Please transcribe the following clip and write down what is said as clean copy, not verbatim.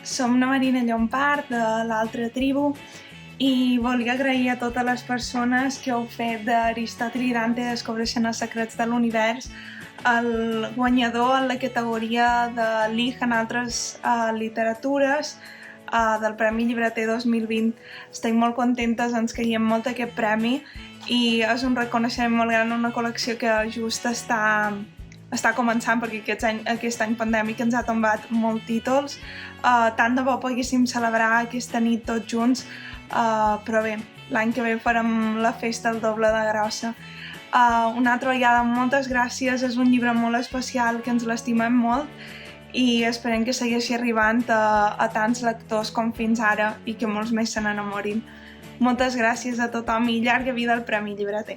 Som na Marina Llompart, de l'altra tribu, i volia agrair a totes les persones que heu fet d'Aristòtil i Dante descobreixen els secrets de l'univers el guanyador en la categoria de LIG en altres literatures del Premi Llibreter 2020. Estic molt contentes, ens caiem molt aquest premi i és un reconeixement molt gran a una col·lecció que just està començant, perquè aquest any pandèmic ens ha tombat molts títols. Tant de bo poguéssim celebrar aquesta nit tots junts, però bé, l'any que ve farem la festa el doble de grossa. Una altra vegada, moltes gràcies, és un llibre molt especial que ens l'estimem molt i esperem que segueixi arribant a tants lectors com fins ara i que molts més se n'enamorin. Moltes gràcies a tothom i llarga vida al Premi Llibreter.